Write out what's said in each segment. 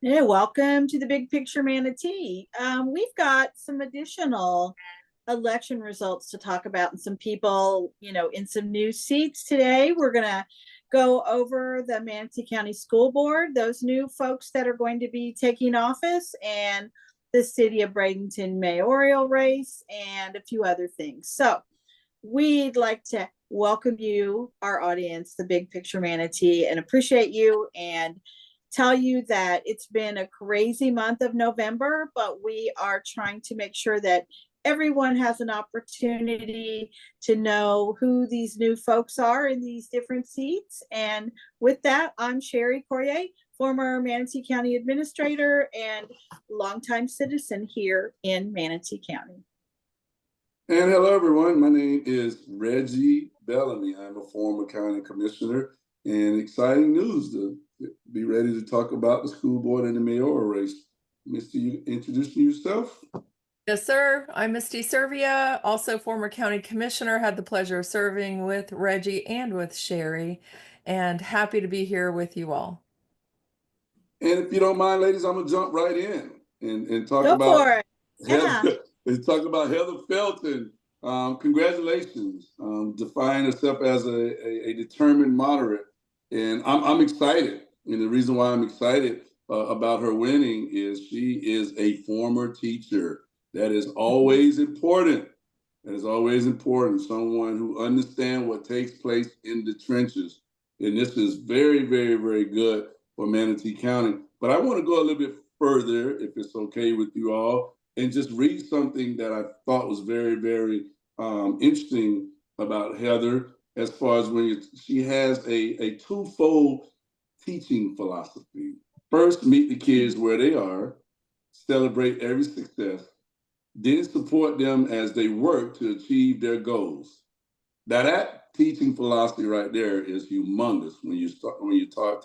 Yeah, welcome to the Big Picture Manatee. We've got some additional election results to talk about and some people, in some new seats today. We're going to go over the Manatee County School Board, those new folks that are going to be taking office, and the City of Bradenton mayoral race, and a few other things. So we'd like to welcome you, our audience, the Big Picture Manatee, and appreciate you and tell you that it's been a crazy month of November, but we are trying to make sure that everyone has an opportunity to know who these new folks are in these different seats. And with that, I'm Sherry Courier, former Manatee County Administrator and longtime citizen here in Manatee County. And hello, everyone. My name is Reggie Bellamy. I'm a former county commissioner, and exciting news to be ready to talk about the school board and the mayoral race. Misty, you introducing yourself? Yes, sir. I'm Misty Servia, also former county commissioner, had the pleasure of serving with Reggie and with Sherry, and happy to be here with you all. And if you don't mind, ladies, I'm gonna jump right in and talk Go about for it. Yeah. talk about Heather Felton. Congratulations, defining herself as a determined moderate, and I'm excited. And the reason why I'm excited about her winning is she is a former teacher. That is always important. That is always important. Someone who understands what takes place in the trenches, and this is very, very, very good for Manatee County. But I want to go a little bit further, if it's okay with you all, and just read something that I thought was very, very interesting about Heather, as far as she has a twofold teaching philosophy. First, meet the kids where they are, celebrate every success, then support them as they work to achieve their goals. Now that teaching philosophy right there is humongous when you start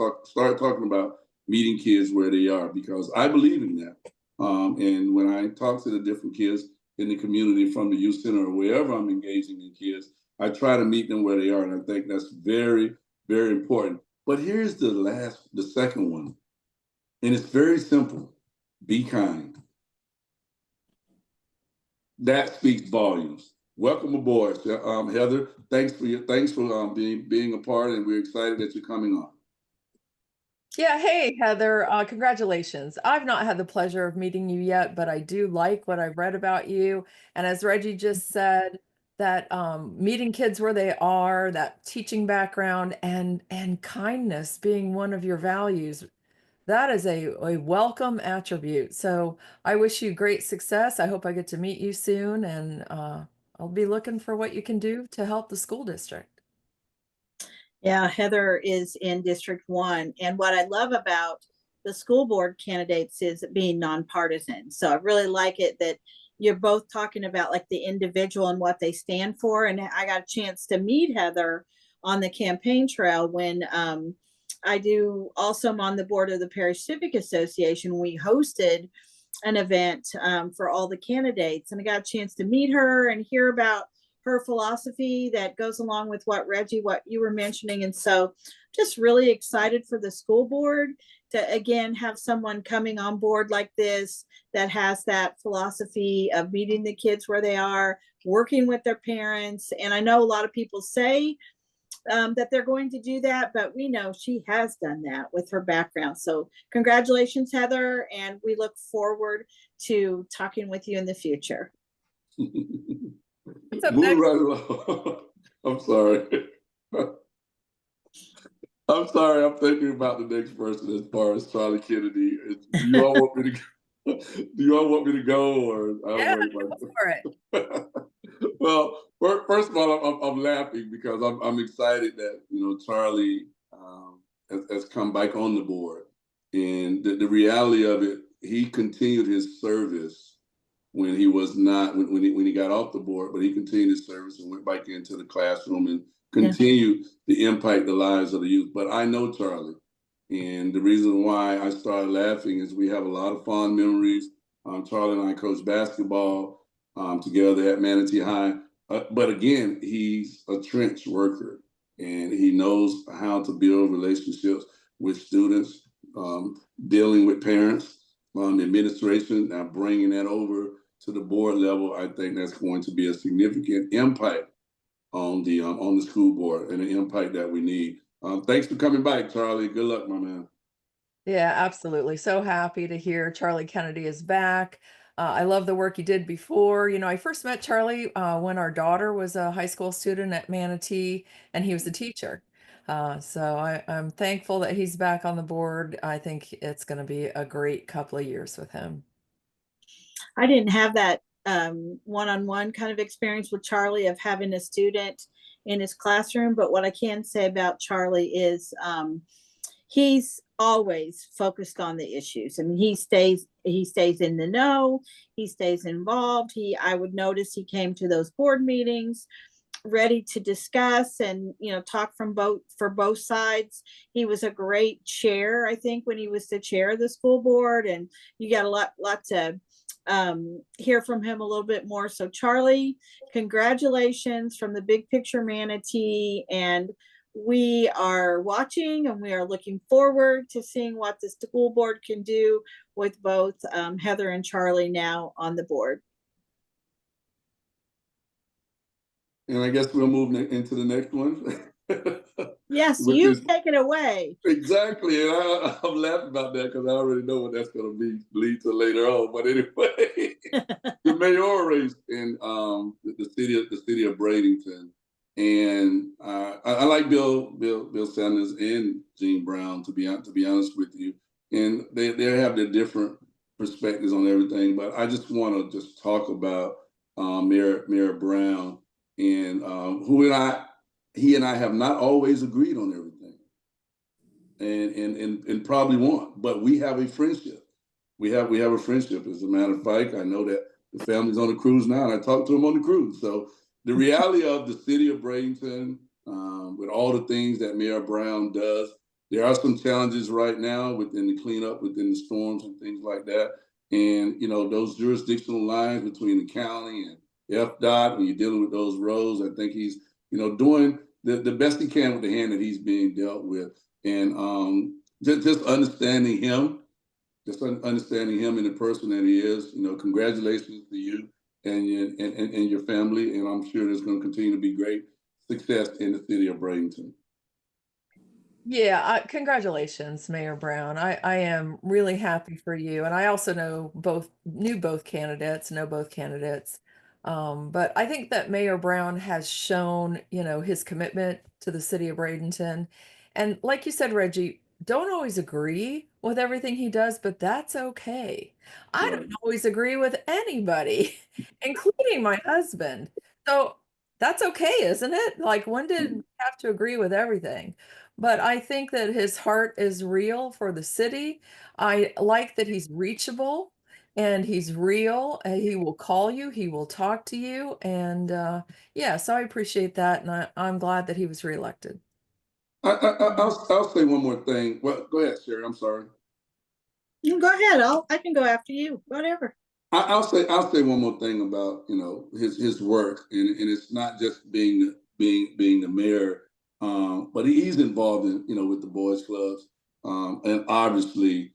talking about meeting kids where they are, because I believe in that. And when I talk to the different kids in the community from the youth center or wherever I'm engaging in kids, I try to meet them where they are, and I think that's very, very important. But here's the second one, and it's very simple: be kind. That speaks volumes. Welcome aboard, Heather. Thanks for being a part, and we're excited that you're coming on. Yeah, hey, Heather, congratulations. I've not had the pleasure of meeting you yet, but I do like what I've read about you. And as Reggie just said, that meeting kids where they are, that teaching background, and kindness being one of your values, that is a welcome attribute. So I wish you great success. I hope I get to meet you soon, and I'll be looking for what you can do to help the school district. Yeah, Heather is in District 1. And what I love about the school board candidates is it being nonpartisan. So I really like it that you're both talking about like the individual and what they stand for. And I got a chance to meet Heather on the campaign trail when I do also am on the board of the Parish Civic Association. We hosted an event for all the candidates, and I got a chance to meet her and hear about her philosophy that goes along with what Reggie, what you were mentioning. And so just really excited for the school board to again have someone coming on board like this that has that philosophy of meeting the kids where they are, working with their parents. And I know a lot of people say that they're going to do that, but we know she has done that with her background. So congratulations, Heather, and we look forward to talking with you in the future. Moving right along. I'm sorry. I'm sorry. I'm thinking about the next person as far as Charlie Kennedy. Do you all want me to? Do you all want me to go, or I don't know? Go for it. Well, first of all, I'm laughing because I'm excited that Charlie has come back on the board, and the reality of it, he continued his service when he was not when he got off the board, but he continued his service and went back into the classroom and continued to impact the lives of the youth. But I know Charlie, and the reason why I started laughing is we have a lot of fond memories. Charlie and I coached basketball together at Manatee High. But again, he's a trench worker, and he knows how to build relationships with students, dealing with parents, the administration, now bringing that over to the board level. I think that's going to be a significant impact on the school board and the impact that we need. Thanks for coming back, Charlie. Good luck, my man. Yeah, absolutely. So happy to hear Charlie Kennedy is back. I love the work he did before. You know, I first met Charlie when our daughter was a high school student at Manatee, and he was a teacher. I'm thankful that he's back on the board. I think it's going to be a great couple of years with him. I didn't have that one-on-one kind of experience with Charlie of having a student in his classroom, but what I can say about Charlie is he's always focused on the issues. I mean, he stays in the know, he stays involved. I would notice he came to those board meetings ready to discuss and talk for both sides. He was a great chair, I think, when he was the chair of the school board, and you got a lot to hear from him a little bit more. So Charlie, congratulations from the Big Picture Manatee, and we are watching and we are looking forward to seeing what the school board can do with both Heather and Charlie now on the board. And I guess we'll move into the next one. Yes, you take it away. Exactly. And I'm laughing about that because I already know what that's going to be lead to later on. But anyway, the mayoral race in the city of Bradenton. And I like Bill Sanders and Gene Brown, to be honest with you. And they have their different perspectives on everything. But I just want to just talk about Mayor Brown, and he and I have not always agreed on everything, and probably won't. But we have a friendship. We have a friendship. As a matter of fact, I know that the family's on the cruise now, and I talked to him on the cruise. So the reality of the city of Bradenton, with all the things that Mayor Brown does, there are some challenges right now within the cleanup, within the storms and things like that. And those jurisdictional lines between the county and FDOT, when you're dealing with those roads, I think he's doing the best he can with the hand that he's being dealt with. And just understanding him, understanding him and the person that he is. Congratulations to you and your family, and I'm sure there's going to continue to be great success in the city of Bradenton. Yeah, congratulations, Mayor Brown. I am really happy for you. And I also knew both candidates, know both candidates. But I think that Mayor Brown has shown, his commitment to the city of Bradenton. And like you said, Reggie, don't always agree with everything he does, but that's okay. I don't always agree with anybody, including my husband. So that's okay, isn't it? Like, when did we have to agree with everything? But I think that his heart is real for the city. I like that he's reachable and he's real. He will call you, he will talk to you. And yeah, so I appreciate that. And I'm glad that he was reelected. I'll say one more thing. Well, go ahead, Sherry. I'm sorry. You go ahead. I can go after you. Whatever. I'll say one more thing about his work, and it's not just being the mayor, but he's involved in with the boys clubs, and obviously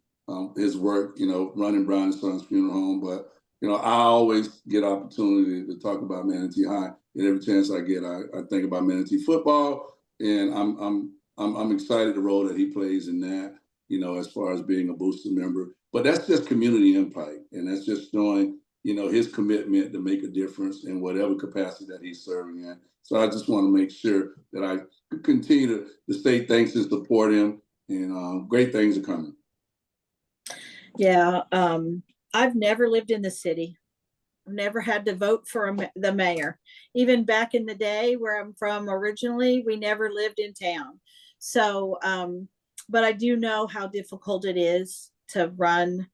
his work, running Brown and Sons Funeral Home. But I always get opportunity to talk about Manatee High, and every chance I get, I think about Manatee football, and I'm excited the role that he plays in that. As far as being a booster member, but that's just community impact, and that's just showing, his commitment to make a difference in whatever capacity that he's serving in. So I just want to make sure that I continue to say thanks and support him, and great things are coming. Yeah, I've never lived in the city. I've never had to vote for the mayor. Even back in the day where I'm from originally, we never lived in town. So, but I do know how difficult it is to run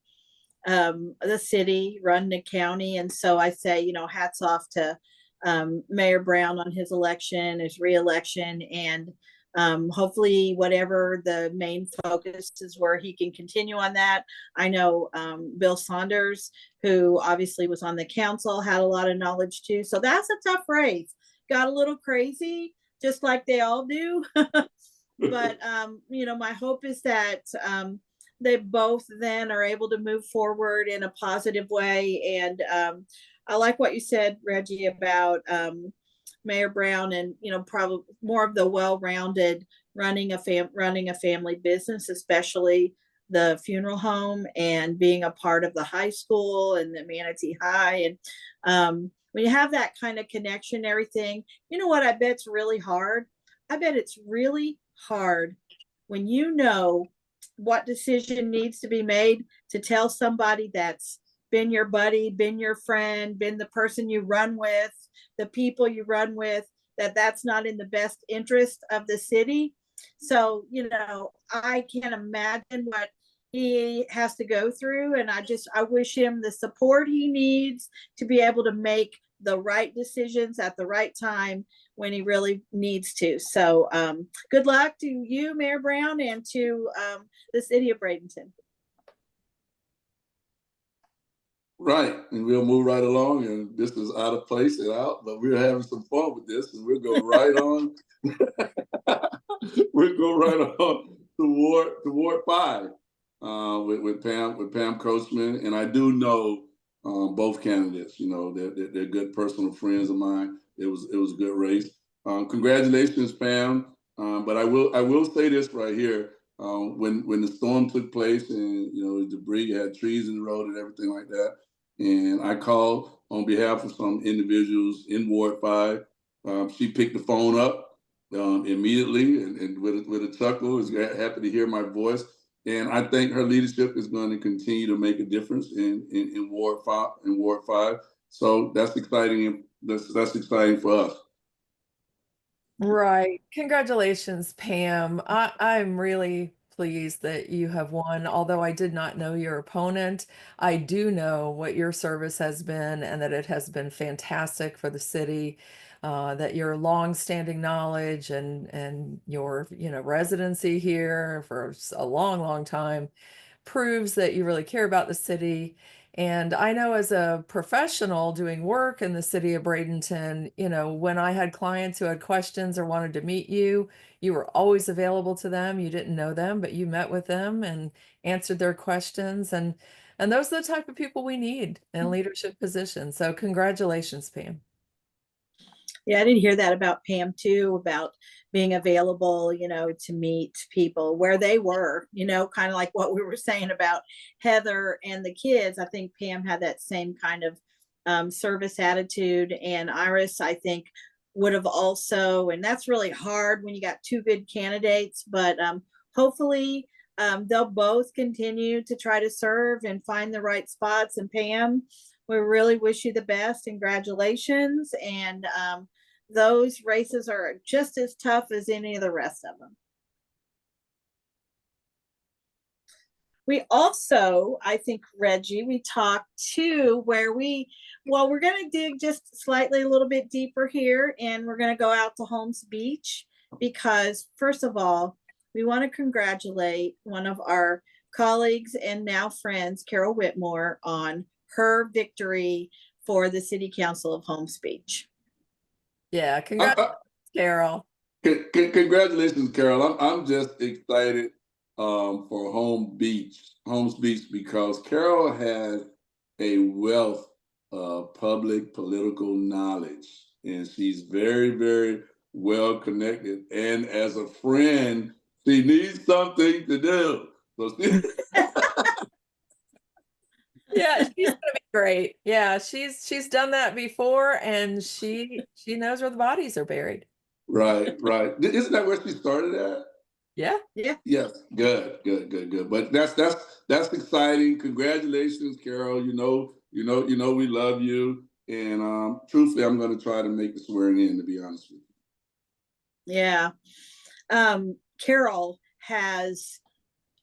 the city, run the county. And so I say, hats off to Mayor Brown on his election, his reelection, and hopefully whatever the main focus is where he can continue on that. I know Bill Saunders, who obviously was on the council, had a lot of knowledge too. So that's a tough race. Got a little crazy, just like they all do. But my hope is that they both then are able to move forward in a positive way. And I like what you said, Reggie, about Mayor Brown, and probably more of the well-rounded running a family business, especially the funeral home, and being a part of the high school and the Manatee High. And when you have that kind of connection, everything, what I bet it's really hard. I bet it's really hard when what decision needs to be made to tell somebody that's been your buddy, been your friend, been the person you run with, the people you run with, that's not in the best interest of the city. So, I can't imagine what he has to go through. And I wish him the support he needs to be able to make the right decisions at the right time when he really needs to. So good luck to you, Mayor Brown, and to the city of Bradenton. Right, and we'll move right along. And this is out of place and out, but we're having some fun with this, and we'll go right on. We'll go right on to Ward 5 with Pam Coachman, and I do know both candidates. They're good personal friends of mine. It was a good race. Congratulations, Pam. But I will say this right here. When the storm took place, and debris, had trees in the road and everything like that, and I called on behalf of some individuals in Ward 5. She picked the phone up immediately, and with a chuckle, was happy to hear my voice. And I think her leadership is going to continue to make a difference in Ward 5. So that's exciting. That's exciting for us. Right. Congratulations, Pam. I'm really pleased that you have won. Although I did not know your opponent, I do know what your service has been and that it has been fantastic for the city. That your long-standing knowledge and your residency here for a long, long time proves that you really care about the city. And I know as a professional doing work in the city of Bradenton, when I had clients who had questions or wanted to meet you, you were always available to them. You didn't know them, but you met with them and answered their questions. And those are the type of people we need in leadership positions. So congratulations, Pam. Yeah, I didn't hear that about Pam too, about being available, to meet people where they were, kind of like what we were saying about Heather and the kids. I think Pam had that same kind of service attitude, and Iris, I think, would have also, and that's really hard when you got two good candidates, but hopefully they'll both continue to try to serve and find the right spots. And Pam, we really wish you the best. Congratulations. And those races are just as tough as any of the rest of them. We also, I think, Reggie, we talked too, where we're going to dig just slightly a little bit deeper here, and we're going to go out to Holmes Beach because, first of all, we want to congratulate one of our colleagues and now friends, Carol Whitmore, on her victory for the City Council of Holmes Beach. Yeah, congratulations, Carol. Congratulations, Carol. I'm just excited for Holmes Beach, because Carol has a wealth of public political knowledge, and she's very, very well connected. And as a friend, she needs something to do. So Yeah, she's gonna be great. Yeah, she's done that before, and she knows where the bodies are buried. Right. Isn't that where she started at? Yeah. Yes. Good. But that's exciting. Congratulations, Carol. We love you. And truthfully, I'm going to try to make the swearing in, to be honest with you. Yeah. Carol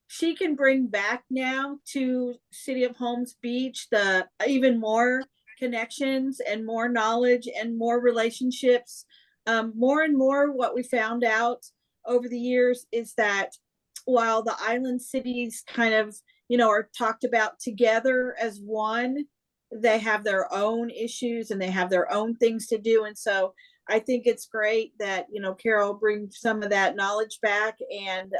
she can bring back now to City of Holmes Beach the even more connections and more knowledge and more relationships. More and more, what we found out over the years is that while the island cities kind of, are talked about together as one, they have their own issues and they have their own things to do. And so I think it's great that, Carol brings some of that knowledge back, and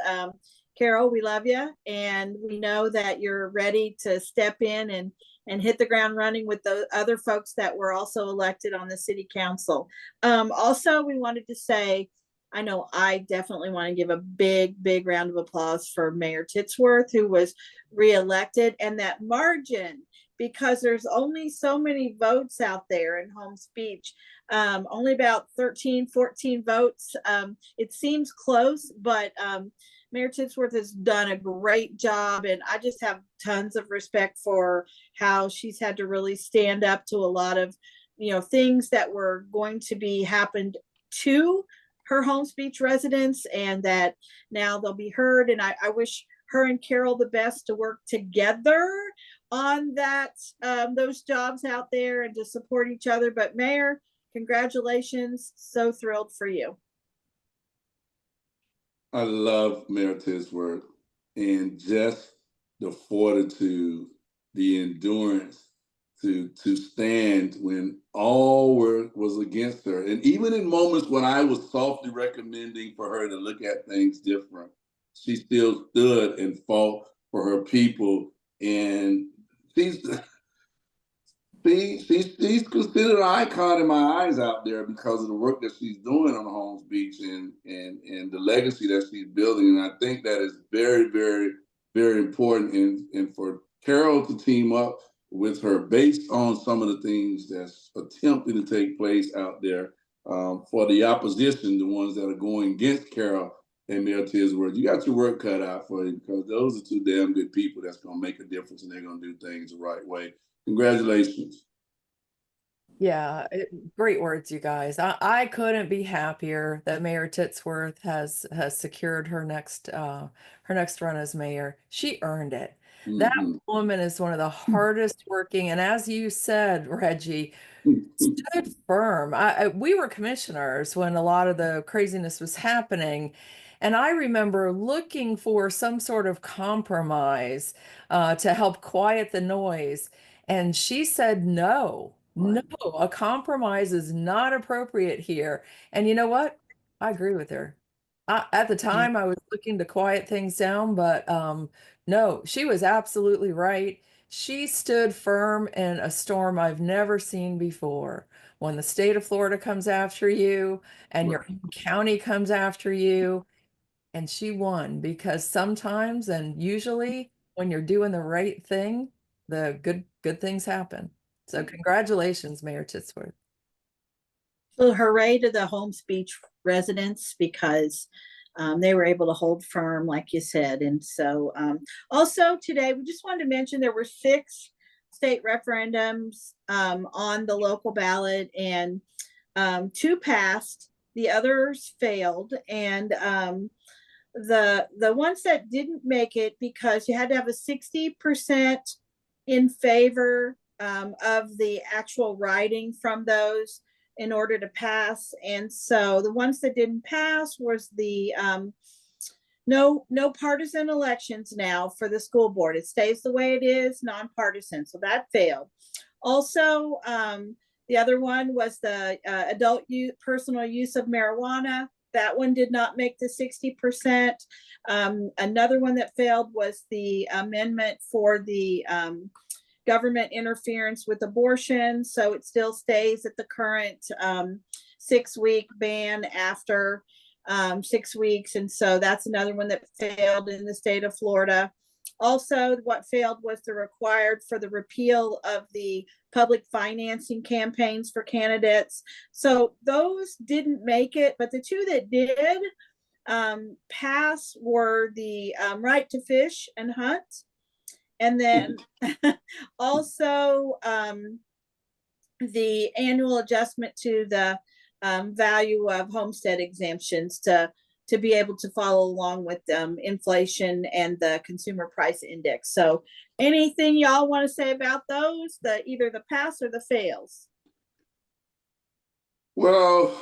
Carol, we love you, and we know that you're ready to step in and hit the ground running with the other folks that were also elected on the city council. Also, we wanted to say, I know I definitely want to give a big round of applause for Mayor Titsworth, who was reelected, and that margin, because there's only so many votes out there in Holmes Beach, only about 13, 14 votes. It seems close, but Mayor Titsworth has done a great job, and I just have tons of respect for how she's had to really stand up to a lot of, things that were going to be happened to her Holmes Beach residents, and that now they'll be heard. And I wish her and Carol the best to work together on that, those jobs out there, and to support each other. But Mayor, congratulations. So thrilled for you. I love Mayor Tisworth, and just the fortitude, the endurance to stand when all was against her. And even in moments when I was softly recommending for her to look at things different, she still stood and fought for her people. And she's she's considered an icon in my eyes out there because of the work that she's doing on Holmes Beach and the legacy that she's building. And I think that is very important. And for Carol to team up with her based on some of the things that's attempting to take place out there, for the opposition, the ones that are going against Carol and Mayor Tisworth, you got your work cut out for you, because those are two damn good people that's going to make a difference, and they're going to do things the right way. Congratulations. Yeah, great words, you guys. I couldn't be happier that Mayor Titsworth has secured her next run as mayor. She earned it. That woman is one of the hardest working, and as you said, Reggie, stood firm. We were commissioners when a lot of the craziness was happening, and I remember looking for some sort of compromise to help quiet the noise. And she said, no, a compromise is not appropriate here. And you know what? I agree with her. At the time, I was looking to quiet things down, but no, she was absolutely right. She stood firm in a storm I've never seen before. When the state of Florida comes after you and your own county comes after you, and she won, because sometimes and usually when you're doing the right thing, the good things happen. So congratulations, Mayor Titsworth. So hooray to the Holmes Beach residents, because they were able to hold firm, like you said. And so also today, we just wanted to mention there were 6 state referendums on the local ballot, and 2 passed, the others failed. And the ones that didn't make it, because you had to have a 60% in favor of the actual writing from those in order to pass. And so the ones that didn't pass was the no partisan elections now for the school board. It stays the way it is, nonpartisan. So that failed. Also, the other one was the adult personal use of marijuana. That one did not make the 60%. Another one that failed was the amendment for the government interference with abortion. So it still stays at the current 6-week ban after 6 weeks. And so that's another one that failed in the state of Florida. Also, what failed was the required for the repeal of the public financing campaigns for candidates. So those didn't make it, but the 2 that did pass were the right to fish and hunt. And then also the annual adjustment to the value of homestead exemptions to be able to follow along with inflation and the consumer price index. So anything y'all want to say about those, either the pass or the fails? Well,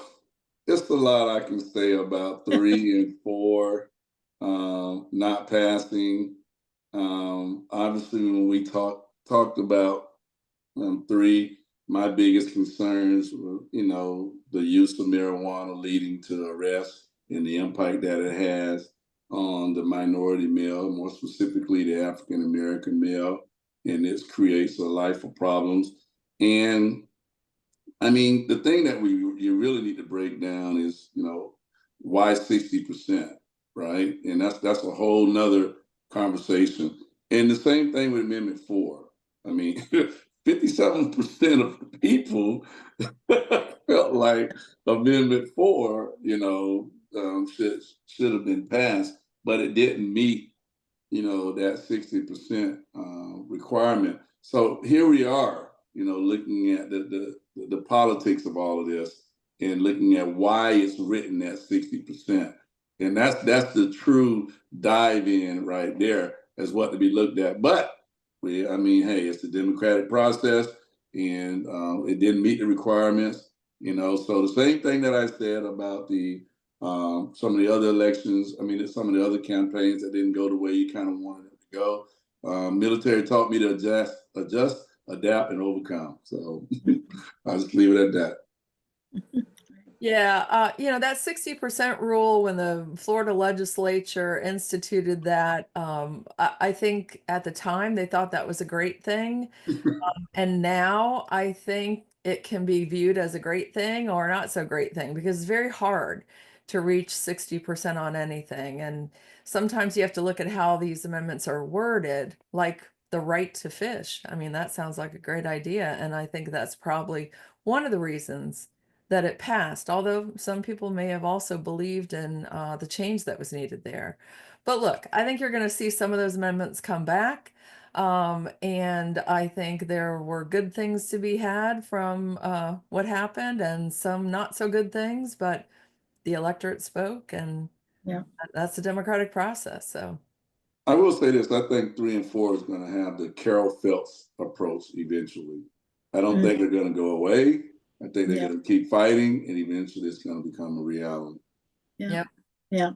it's a lot I can say about 3 and 4 not passing. Obviously, when we talked about 3, my biggest concerns were, the use of marijuana leading to arrest and the impact that it has on the minority male, more specifically the African American male, and this creates a life of problems. And I mean, the thing that you really need to break down is, why 60%, right? And that's a whole nother conversation. And the same thing with Amendment 4. I mean, 57% of people felt like Amendment 4, should have been passed, but it didn't meet, that 60% requirement. So here we are, looking at the politics of all of this and looking at why it's written at 60%. And that's the true dive in right there as what to be looked at. But hey, it's a democratic process, and it didn't meet the requirements. So the same thing that I said about some of the other elections, some of the other campaigns that didn't go the way you kind of wanted it to go. Military taught me to adjust, adapt, and overcome. So I'll just leave it at that. Yeah, that 60% rule, when the Florida legislature instituted that, I think at the time they thought that was a great thing. And now I think it can be viewed as a great thing or not so great thing, because it's very hard to reach 60% on anything. And sometimes you have to look at how these amendments are worded, like the right to fish. I mean, that sounds like a great idea. And I think that's probably one of the reasons that it passed, although some people may have also believed in the change that was needed there. But look, I think you're going to see some of those amendments come back. And I think there were good things to be had from what happened, and some not so good things, but the electorate spoke, and Yeah. that's the democratic process. So I will say this: I think 3 and 4 is going to have the Carol Phelps approach eventually. I don't think they're going to go away. I think they're going to keep fighting, and eventually it's going to become a reality. Yeah. Yep. Yeah.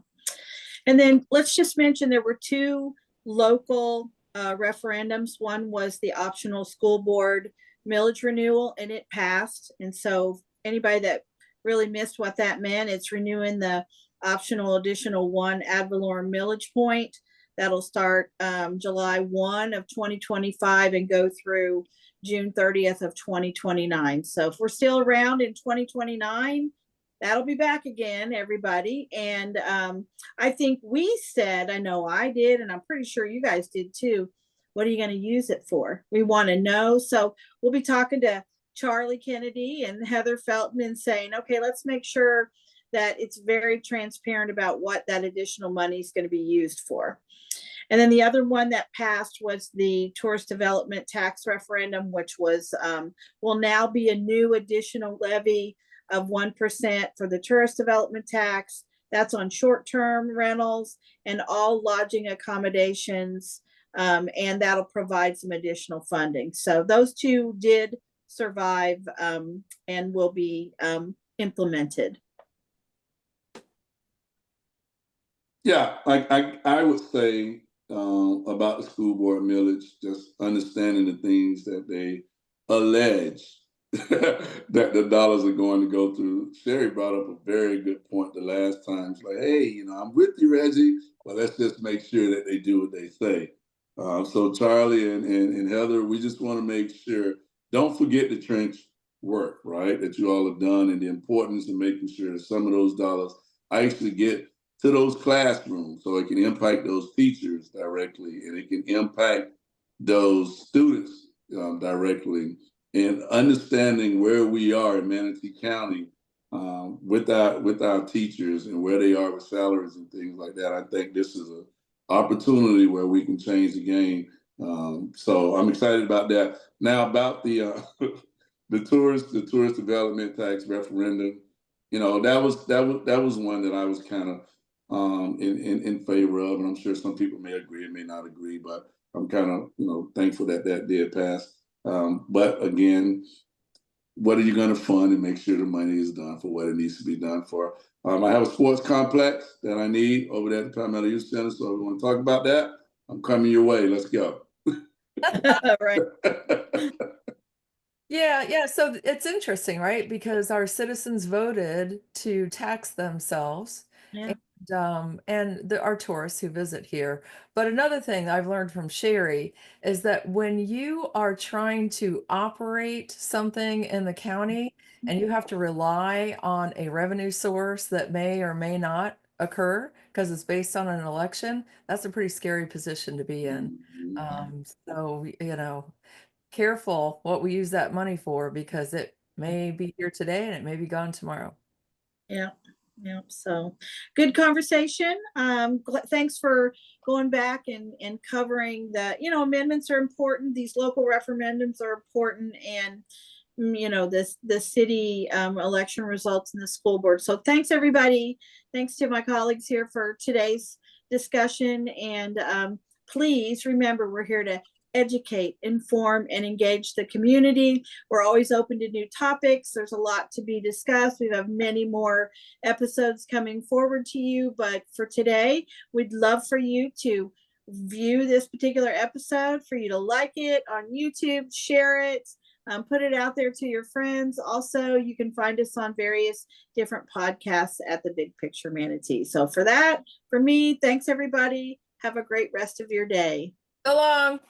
And then let's just mention there were 2 local referendums. One was the optional school board millage renewal, and it passed. And so anybody that really missed what that meant, it's renewing the optional additional 1 ad valorem millage point. That'll start July 1 of 2025 and go through June 30th of 2029. So if we're still around in 2029, that'll be back again, everybody. And I think we said, I know I did, and I'm pretty sure you guys did too, what are you going to use it for? We want to know. So we'll be talking to Charlie Kennedy and Heather Feltman saying, okay, let's make sure that it's very transparent about what that additional money is going to be used for. And then the other one that passed was the tourist development tax referendum, which was will now be a new additional levy of 1% for the tourist development tax. That's on short-term rentals and all lodging accommodations, and that'll provide some additional funding. So those 2 did survive and will be implemented. Yeah, I would say about the school board millage, just understanding the things that they allege that the dollars are going to go through. Sherry brought up a very good point the last time. It's like, hey, I'm with you, Reggie, but let's just make sure that they do what they say. So Charlie and Heather, we just want to make sure, don't forget the trench work, right, that you all have done, and the importance of making sure that some of those dollars actually get to those classrooms so it can impact those teachers directly, and it can impact those students directly. And understanding where we are in Manatee County with our teachers and where they are with salaries and things like that, I think this is an opportunity where we can change the game. So I'm excited about that. Now about the the tourist development tax referendum, that was one that I was kind of in favor of, and I'm sure some people may agree and may not agree, but I'm kind of thankful that did pass. But again, what are you going to fund and make sure the money is done for what it needs to be done for? I have a sports complex that I need over there at the Palmetto Youth Center, so we want to talk about that. I'm coming your way. Let's go. Right. yeah. So it's interesting, right? Because our citizens voted to tax themselves. Yeah. And our tourists who visit here. But another thing I've learned from Sherry is that when you are trying to operate something in the county and you have to rely on a revenue source that may or may not occur because it's based on an election, that's a pretty scary position to be in. So, careful what we use that money for because it may be here today and it may be gone tomorrow. Yeah. Yeah. So good conversation. Thanks for going back and covering that. Amendments are important. These local referendums are important, and the city election results in the school board. So thanks everybody. Thanks to my colleagues here for today's discussion. And please remember, we're here to educate, inform, and engage the community. We're always open to new topics. There's a lot to be discussed. We have many more episodes coming forward to you. But for today, we'd love for you to view this particular episode, for you to like it on YouTube, share it, put it out there to your friends. Also, you can find us on various different podcasts at the Big Picture Manatee. So for me, thanks everybody. Have a great rest of your day. So long.